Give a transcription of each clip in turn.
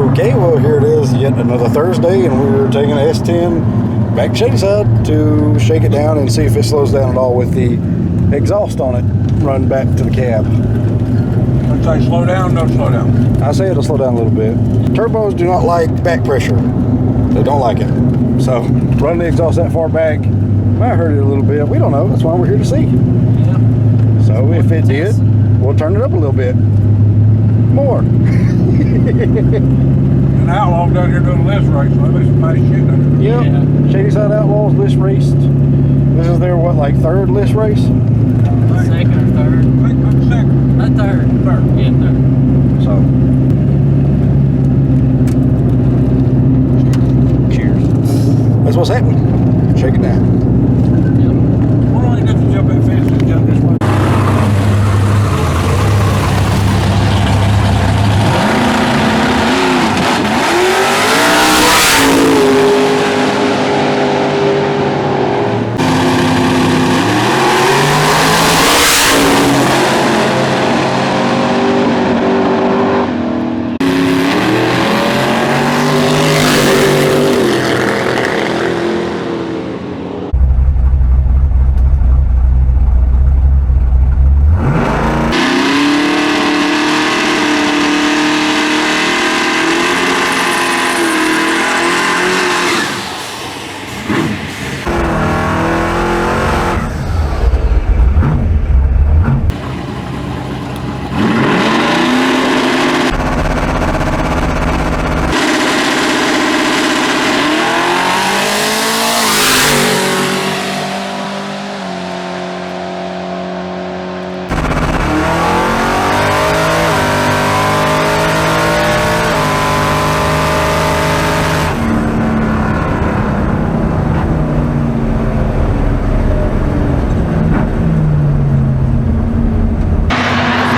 Okay, well here it is, yet another Thursday, and we're taking a S10 back to Shadyside to shake it down and see if it slows down at all with the exhaust on it run back to the cab. I'd say slow down, don't slow down. I say it'll slow down a little bit. Turbos do not like back pressure. They don't like it. So running the exhaust that far back might hurt it a little bit. We don't know. That's why we're here to see. Yeah. So if it did, we'll turn it up a little bit. More. And Outlaws down here doing a list race, so there's some nice shit down here. Yep. Yeah. Shadyside Outlaws list raced. This is their, what, like third list race? Second or third? I think I'm second. Third. Third. Yeah, third. So, cheers. That's what's happening. Shake it down. We're only going to jump that fence and jump this way.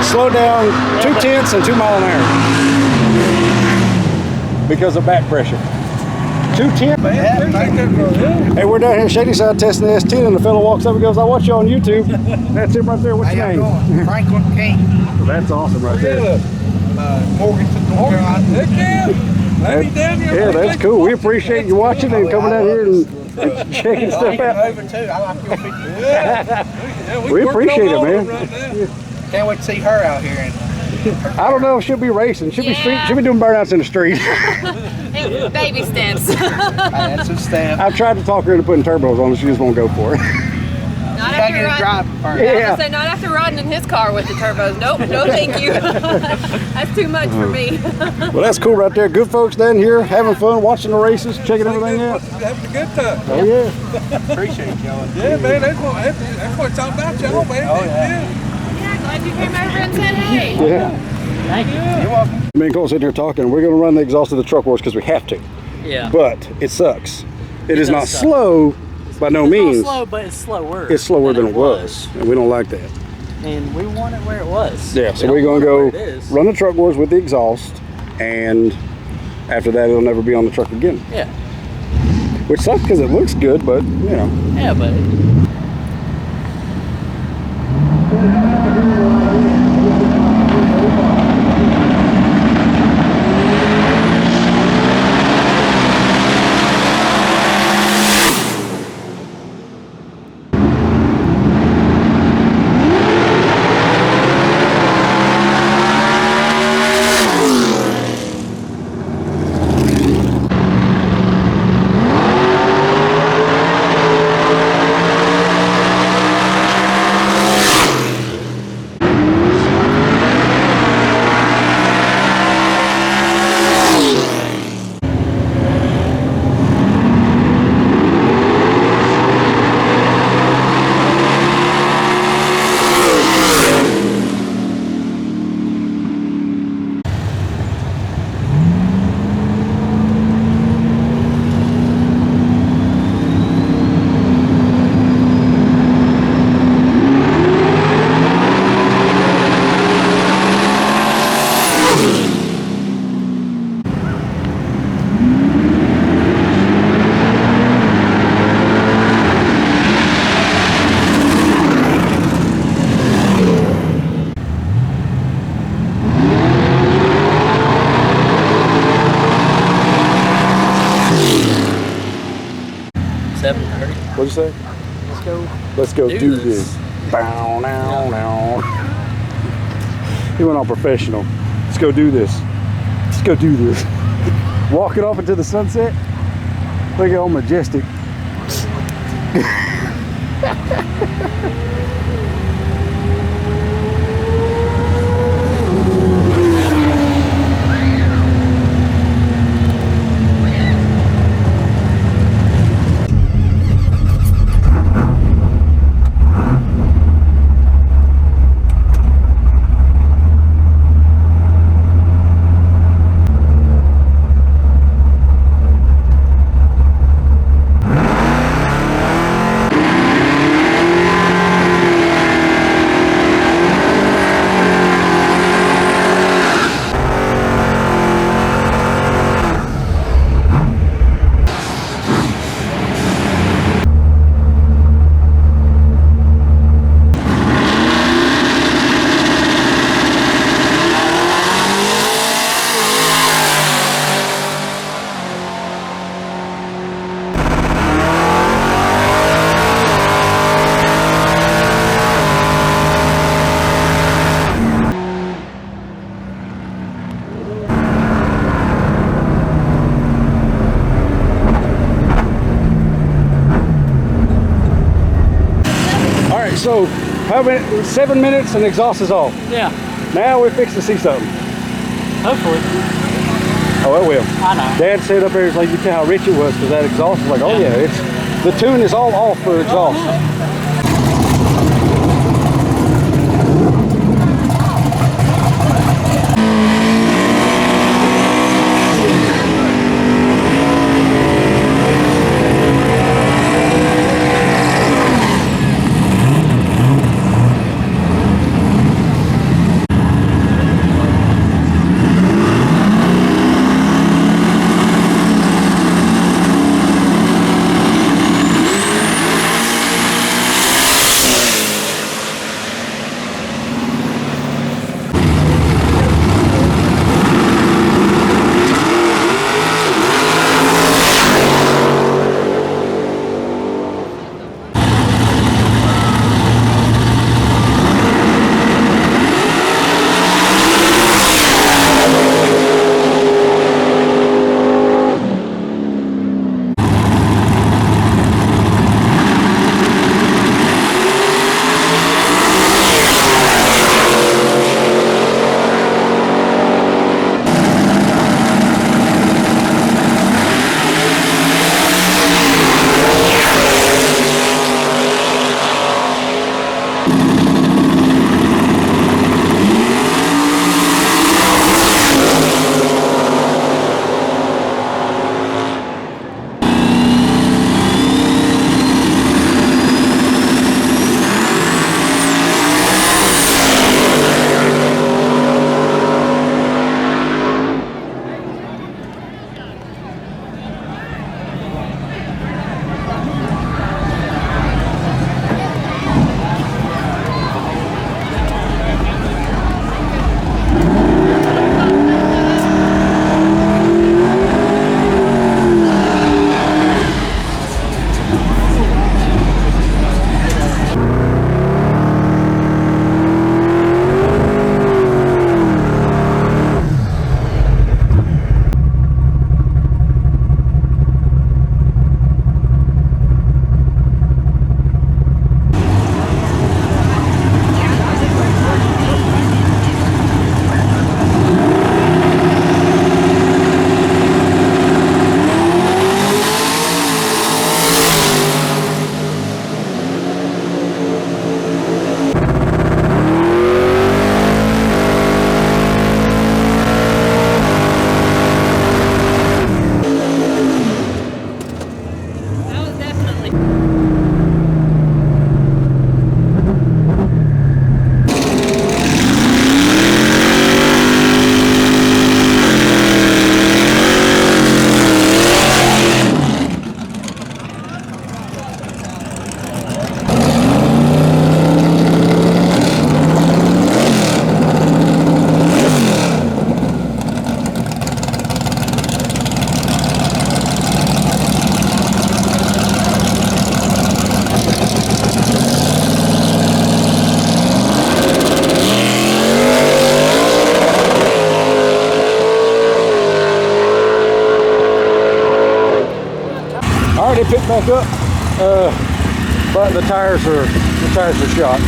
Slow down 0.2 and 2 miles an hour because of back pressure. 210. Hey, we're down here in Shadyside testing the S10, and the fellow walks up and goes, "I watch you on YouTube." That's him right there. What's your name? Going? Franklin King. That's awesome right there. Morganton, North Carolina. Heck yeah. Let me down here. Yeah, that's cool. We appreciate you watching and coming down here and checking stuff out. Over too. I like your picture. Yeah, We appreciate it, man. Can't wait to see her out here. I don't know if she'll be racing. She'll be street. She'll be doing burnouts in the street. Baby steps. That's a stamp. I've tried to talk her into putting turbos on, and she just won't go for it. Not Can't after get a riding. drive first. Yeah. So not after riding in his car with the turbos. Nope, no thank you. That's too much for me. Well, that's cool right there. Good folks down here having fun, watching the races, checking everything out. Having a good time. Oh yeah. Appreciate y'all. Yeah, man, that's what it's all about, y'all, man. Oh, yeah. Yeah, glad you came over and said hey. Yeah. Thank you. You're welcome. Me and Cole sitting here talking. We're going to run the exhaust of the truck wars because we have to. Yeah. But it sucks. It is does not suck. slow by no It's means. not slow, but it's slower. It's slower than it was. And we don't like that. And we want it where it was. Yeah, so We we're don't going want to it where it go is. run the truck wars with the exhaust. And after that, it'll never be on the truck again. Yeah. Which sucks because it looks good, but you know. Yeah, but 7:30. What'd you say? Let's go. Let's go do this. this. Bow, now, now. He went all professional. Let's go do this. Let's go do this. Walking off into the sunset. Look at all majestic. So, how many? 7 minutes and the exhaust is off. Yeah. Now we're fixing to see something. Hopefully. Oh, it will. I know. Dad said up there, it's like you can tell how rich it was because that exhaust was like, oh yeah, it's the tune is all off for exhaust. may pick back up, but the tires are shot.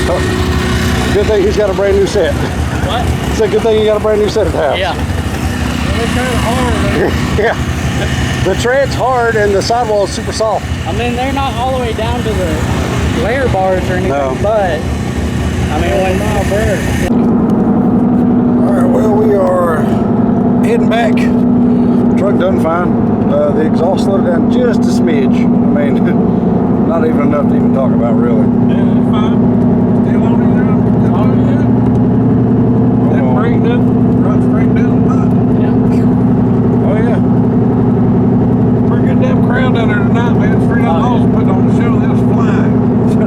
So, good thing he's got a brand new set. What? It's a good thing you got a brand new set at the house. Yeah. They're kind of hard. Yeah. The tread's hard and the sidewall is super soft. I mean, they're not all the way down to the layer bars or anything, No. but I mean, when All right, well, we are heading back. Truck done fine. The exhaust slowed down just a smidge. I mean, not even enough to even talk about, really. Yeah, it's fine. Still on it now. Oh, yeah. That brake down. Right straight down the pipe. Oh, yeah. Pretty good damn crowd down there tonight, man. Street Outlaws putting on the show. They was flying.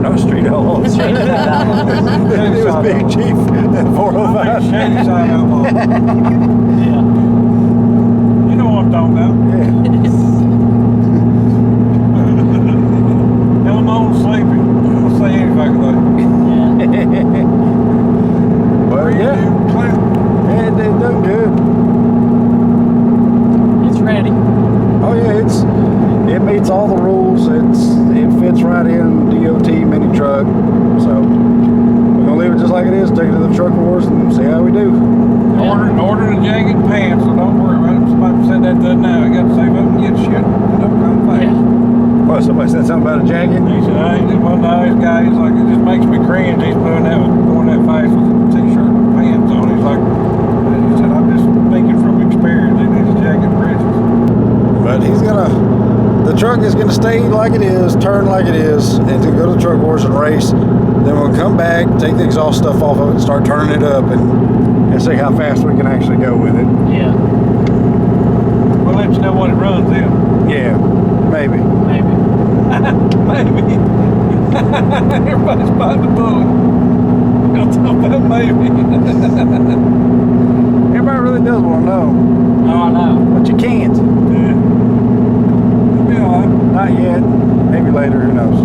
No, Street Outlaws. It was Big Chief at 405. Shadyside Outlaws. yeah. You know what I'm talking about. Yeah. Hell, I'm on sleepy. I'll say anything like But yeah, it done good. It's ready. Oh yeah, it meets all the rules. It fits right in DOT mini truck. So we're gonna leave it just like it is. Take it to the truck wars and see how we do. Order the jacket and pants, so don't worry about it. Somebody said that the other night. I got to save up and get shit. Don't come fast. Oh, somebody said something about a jacket. He said, I ain't one nice guy. He's like, it just makes me cringe. He's going that fast with a t-shirt and pants on. He's like, he said, I'm just thinking from experience in his jacket and breeches. But the truck is gonna stay like it is, turn like it is, and to go to the truck wars and race. Then we'll come back, take the exhaust stuff off of it, and start turning it up, and see how fast we can actually go with it. Yeah. We'll let you know what it runs in. Yeah, maybe. Maybe. Maybe. Everybody's biting the bullet. We'll talk about maybe. Everybody really does want to know, Oh, I know. but you can't. Yeah. It'll be alright. Not yet. Maybe later. Who knows?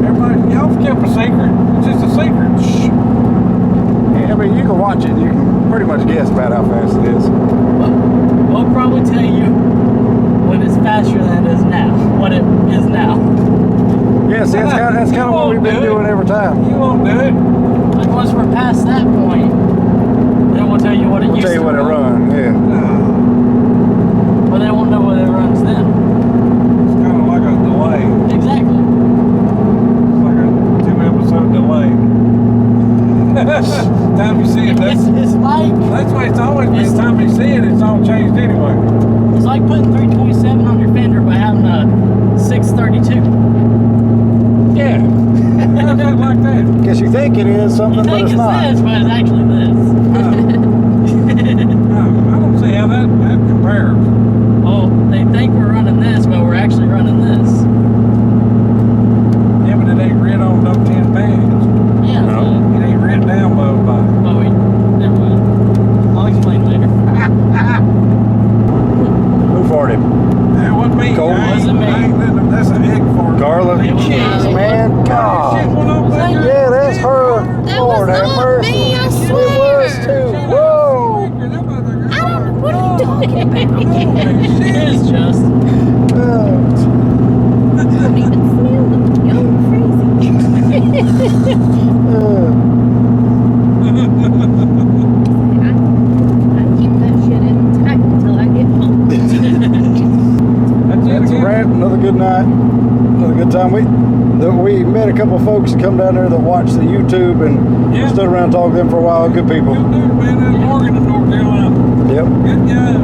Everybody, y'all kept a secret. It's just a secret. Shh. Yeah, I mean, you can watch it. You can pretty much guess about how fast it is. We'll probably tell you when it's faster than it is now. What it is now. Yeah, see, that's kind of what we've been doing every time. You won't do it. Like once we're past that point, then we'll tell you what it We'll used tell you to what it run. runs. Yeah. But they won't know what it runs then. It's kind of like a delay. Exactly. It's like a 2-episode delay. Time you see it, It's like that's why it's always been. Time you see it, it's all changed anyway. it's like putting 327 on your fender by having a 632. Yeah. Something like that. Guess you think it is something, You but think it's it's not. this, but it's actually this. No, I don't see how that compares. Oh, they think we're running this, but we're actually running this. Yeah, but it ain't writ on no 10 pads. Yeah, No. It ain't written down by. but we never mind. I'll explain later. Who farted? That wasn't me. Cole? Wasn't me. That's an egg fart. Garlic It was cheese, me. man. Shit God. went on back there. Yeah, that's her. That Lord was have not mercy. me, I It swear. was too. Whoa. What are you talking about? It is just. Uh, I don't even smell them. Y'all crazy. I keep that shit in tight until I get home. That's That's a wrap. Another good night. Another good time. We met a couple of folks that come down there that watch the YouTube and Yeah. stood around and talked to them for a while. Good people. Good dude, man. That's Morgan in North Carolina. Yep. Good guys.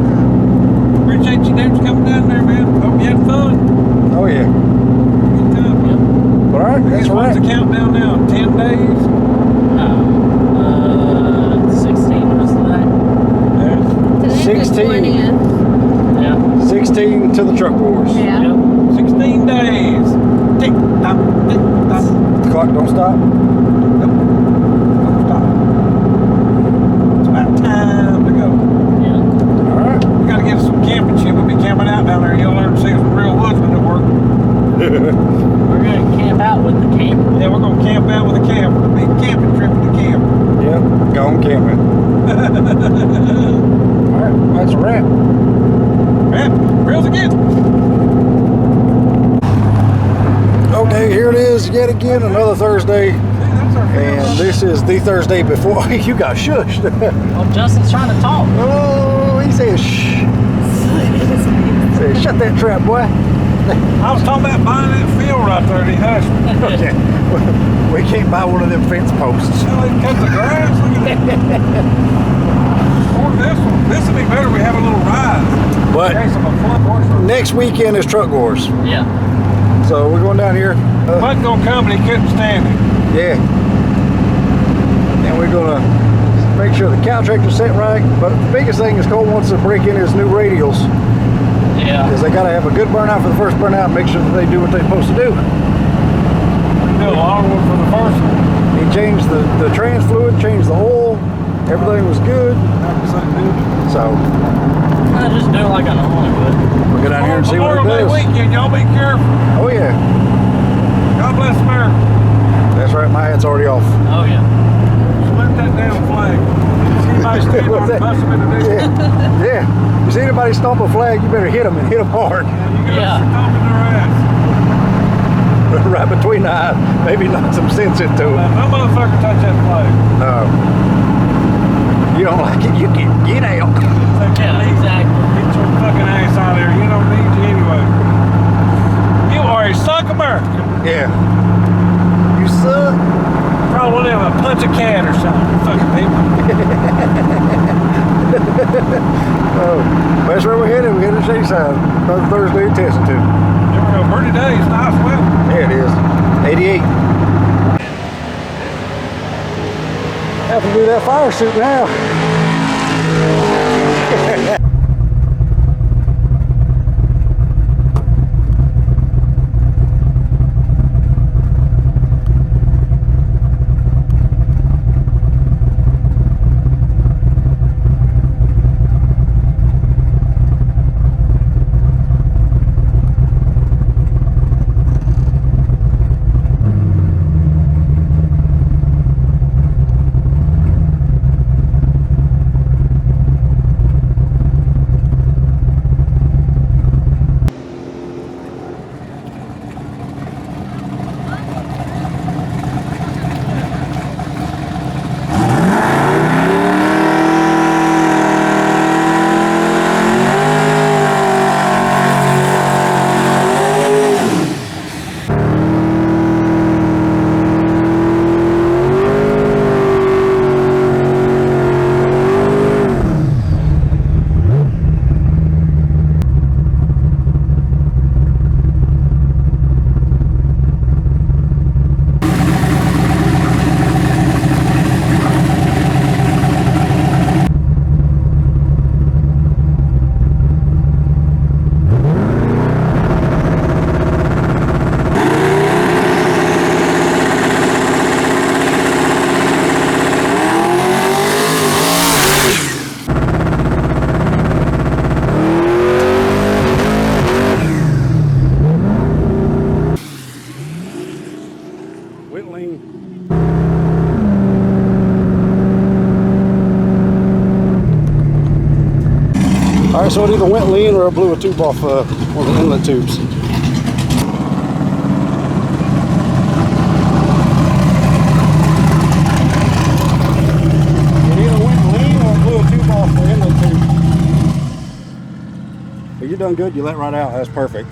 Appreciate you dudes coming down there, man. Hope you had fun. Oh yeah. Good time. All right. That's a What's wrap. the countdown now? 10 days? 16 was today. Yeah. Today's 16. the 20th. Yeah. 16 to the truck wars. Yeah. Yep. 16 days. Tick tock, tick tock. The clock don't stop. Don't stop. It's about time to go. Yeah. All right. We gotta get some camping shit. We'll be camping out down there. You'll learn to see some real woodsmen at work. We're gonna camp out with the camper. Yeah, we're gonna camp out with a camper. It'll be a camping trip to the camp. Yep. Gone camping. All right. That's a wrap. Man, reels again. is yet again another Thursday, That's our and field. this is the Thursday before. You got shushed. Oh, Justin's trying to talk. Oh, he said shh. He said, shut that trap, boy. I was talking about buying that field right there, and he hushed me. Yeah. We can't buy one of them fence posts. Well, they cut the grass. Look at that. Or this one. This would be better. We have a little rise. But In case of a flood horse. next weekend is Truck Wars. Yeah. So we're going down here. Wasn't gonna come, and he couldn't stand it. Yeah. And we're gonna make sure the cow tractor's set right. But the biggest thing is Cole wants to break in his new radials. Yeah. Because they gotta have a good burnout for the first burnout and make sure that they do what they're supposed to do. We did a long one for the first one. He changed the trans fluid, changed the oil, everything was good. So I just do it like I normally would. we'll get down here and see what Memorial it Day does. weekend, y'all be careful. Oh yeah. God bless America. That's right, my hat's already off. Oh, yeah. Split that damn flag. See anybody stand on it, bust them in the dick. Yeah. Yeah. You see anybody stomp a flag, you better hit them and hit them hard. You get Yeah. a stomp in their ass. Right between the eyes. Maybe knock some sense into No them. motherfucker touch that flag. No. You don't like it, you can get out. Yeah, exactly. Get your fucking ass out of there. You don't need you anyway. You are a suck American. Yeah. You suck. Probably want to have a punch a cat or something. Fucking people. Oh, that's where we're headed. We're headed to Shadyside. Another Thursday testing too. Never know. Pretty day. It's nice weather. Yeah, it is. 88. Have to do that fire suit now. All right, so it either went lean or it blew a tube off one of the inlet tubes. It either went lean or it blew a tube off the inlet tube. But you done good, you let right out, that's perfect.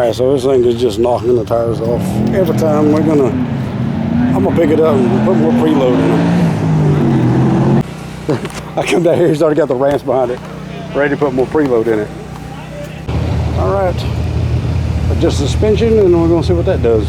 Alright, so this thing is just knocking the tires off. Every time I'm gonna pick it up and put more preload in it. I come down here, he's already got the ramps behind it, ready to put more preload in it. Alright, adjust the suspension and we're gonna see what that does.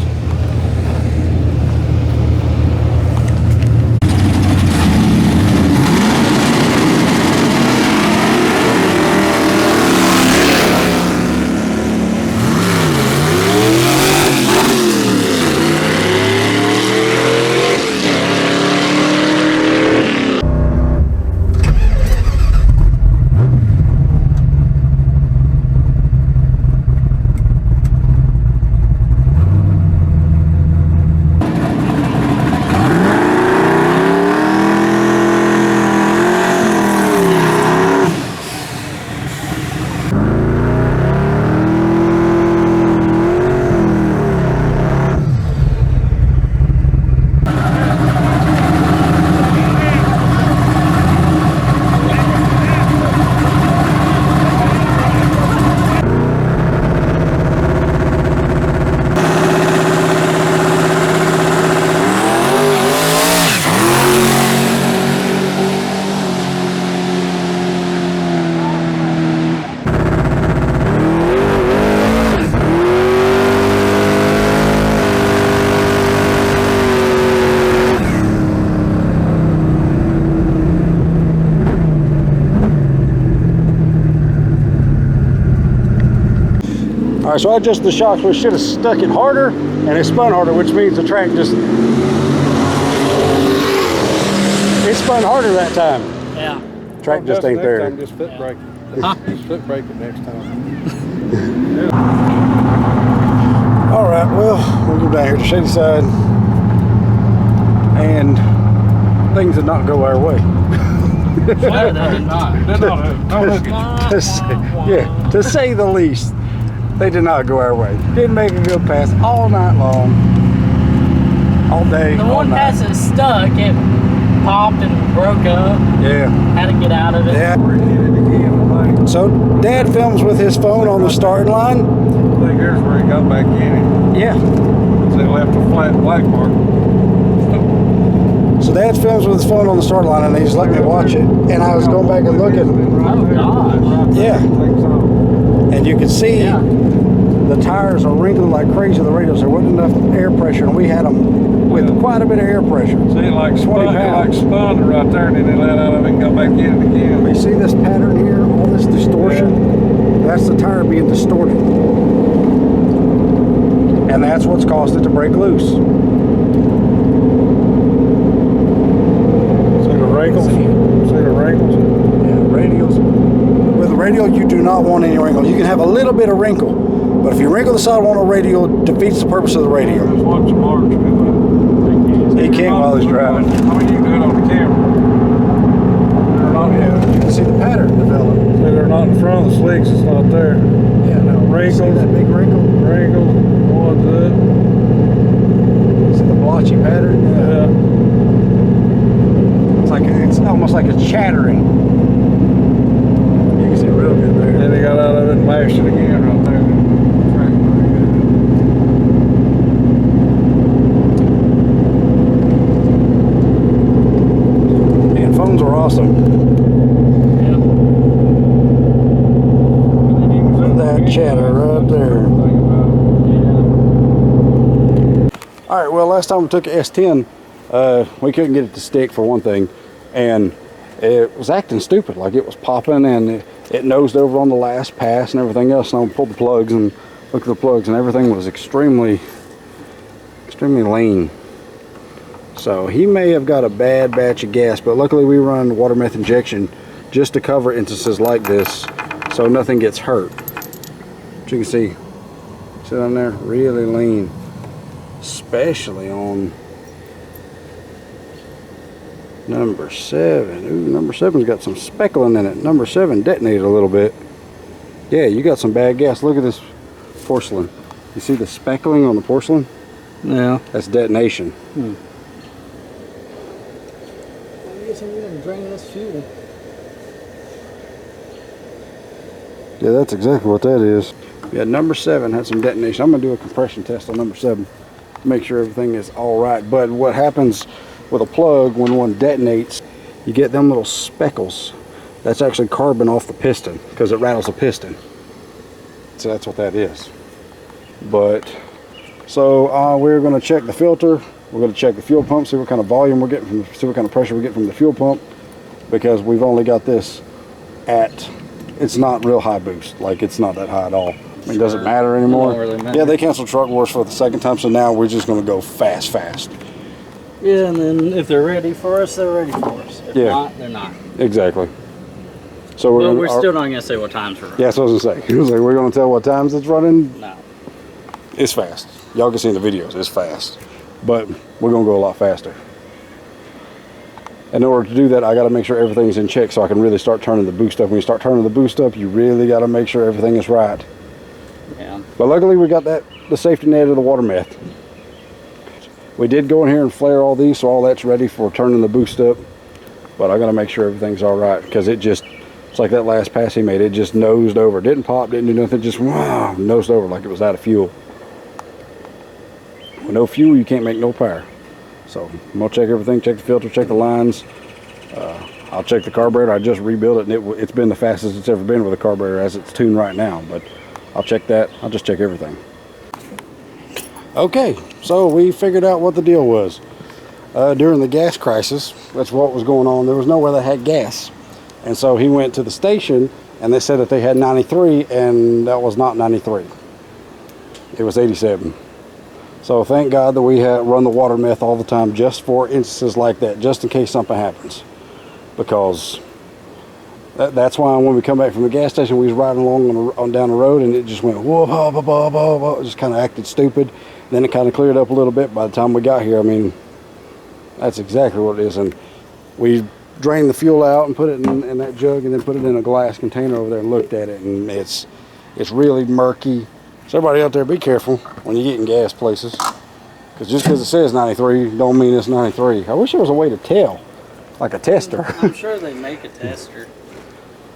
Alright, so I adjusted the shocks, we should have stuck it harder and it spun harder, which means the track just... It spun harder that time. Yeah. Track just ain't there. Just foot brake it. Just foot brake it next time. Alright, well, we'll go down here to Shadyside and things did not go our way. Well, they did not. To say the least. They did not go our way. Didn't make a good pass all night long. All day, The all one night. pass that stuck, it popped and broke up. Yeah. Had to get out of it. Yeah. So Dad films with his phone on the starting line. I think here's where he got back in it. Yeah. They left a flat black mark. So Dad films with his phone on the starting line and he's letting me watch it. And I was going back and looking. Oh, gosh. Yeah. And you can see the tires are wrinkling like crazy. The radials, there wasn't enough air pressure, and we had them with quite a bit of air pressure. See, it like spun right there, and then they let out of it and got back in it again. You see this pattern here, all this distortion? Yeah. That's the tire being distorted. And that's what's caused it to break loose. See the wrinkles? See the wrinkles? Yeah, radials. With a radial, you do not want any wrinkles. You can have a little bit of wrinkle, but if you wrinkle the side on a radial, it defeats the purpose of the radial. Just watch Mark do He can't while he's driving. I mean, you can do it on the camera. Yeah, you can see the pattern develop. See, they're not in front of the slicks, it's not there. Yeah, no. Wrinkles. See that big wrinkle? Wrinkles, one's it. See the blotchy pattern? Yeah. It's almost like it's chattering. You can see real good there. Then he got out of it and mashed it again right there. Man, phones are awesome. Look at that chatter right there. Alright, well, last time we took an S10, we couldn't get it to stick for one thing, and it was acting stupid. Like it was popping and it nosed over on the last pass and everything else. And I pulled the plugs and looked at the plugs and everything was extremely lean. So he may have got a bad batch of gas, but luckily we run water meth injection just to cover instances like this so nothing gets hurt. But you can see down there, really lean, especially on number 7. Ooh, number 7's got some speckling in it. Number 7 detonated a little bit. Yeah, you got some bad gas. Look at this porcelain. You see the speckling on the porcelain? Yeah. That's detonation. I guess I'm gonna drain this fuel. Yeah, that's exactly what that is. Yeah, number 7 had some detonation. I'm gonna do a compression test on number 7 to make sure everything is all right. But what happens with a plug when one detonates, you get them little speckles. That's actually carbon off the piston because it rattles the piston. So that's what that is. But so we're going to check the filter. We're going to check the fuel pump, see what kind of volume we're getting from, see what kind of pressure we get from the fuel pump, because we've only got this at, it's not real high boost. Like, it's not that high at all. I mean, does it matter anymore? Don't really matter. Yeah, they canceled Truck Wars for the second time, so now we're just going to go fast. Yeah, and then if they're ready for us, they're ready for us. If Yeah. not, they're not. Exactly. So Well, we're still not going to say what times we're running. Yeah, that's what I was going to say. It was like, we're going to tell what times it's running. No. It's fast. Y'all can see in the videos, it's fast. But we're going to go a lot faster. In order to do that, I got to make sure everything's in check so I can really start turning the boost up. When you start turning the boost up, you really got to make sure everything is right. Yeah. But luckily, we got the safety net of the water meth. We did go in here and flare all these, so all that's ready for turning the boost up. But I got to make sure everything's all right, because it's like that last pass he made. It just nosed over. Didn't pop, didn't do nothing. Just wow, nosed over like it was out of fuel. With no fuel, you can't make no power. So I'm gonna check everything, check the filter, check the lines. I'll check the carburetor. I just rebuilt it, and it's been the fastest it's ever been with a carburetor as it's tuned right now. But I'll check that. I'll just check everything. Okay, so we figured out what the deal was. During the gas crisis, that's what was going on. There was nowhere that had gas. And so he went to the station, and they said that they had 93, and that was not 93. It was 87. So thank God that we run the water meth all the time, just for instances like that, just in case something happens. Because that's why when we come back from the gas station, we was riding along down the road, and it just went whoa, whoa, whoa, whoa, whoa, whoa. It just kind of acted stupid. Then it kind of cleared up a little bit by the time we got here. I mean, that's exactly what it is. And we drained the fuel out and put it in that jug, and then put it in a glass container over there and looked at it, and it's really murky. So everybody out there, be careful when you get in gas places, because just because it says 93 don't mean it's 93. I wish there was a way to tell, like a tester. I'm sure they make a tester.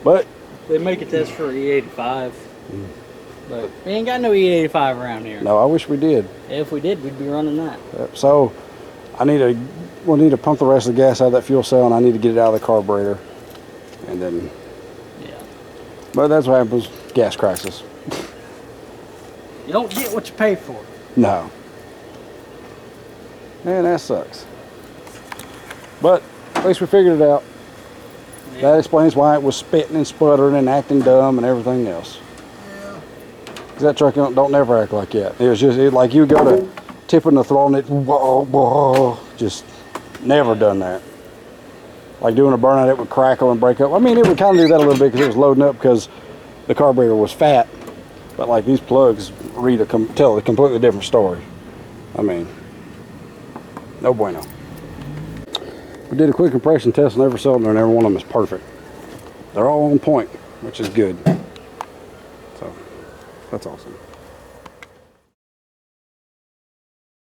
But They make a test for E85. But we ain't got no E85 around here. no, I wish we did. If we did, we'd be running that. So we'll need to pump the rest of the gas out of that fuel cell, and I need to get it out of the carburetor, and then. Yeah. But that's what happens. Gas crisis. You don't get what you pay for. No. Man, that sucks. But at least we figured it out. Yeah. That explains why it was spitting and sputtering and acting dumb and everything else. Yeah. 'Cause that truck don't never act like that. It was just like you go to tipping the throttle and it whoa, whoa, just never done that. Like doing a burnout, it would crackle and break up. I mean, it would kind of do that a little bit because it was loading up because the carburetor was fat. But like these plugs tell a completely different story. I mean, no bueno. We did a quick compression test on every cylinder, and every one of them is perfect. They're all on point, which is good. So that's awesome.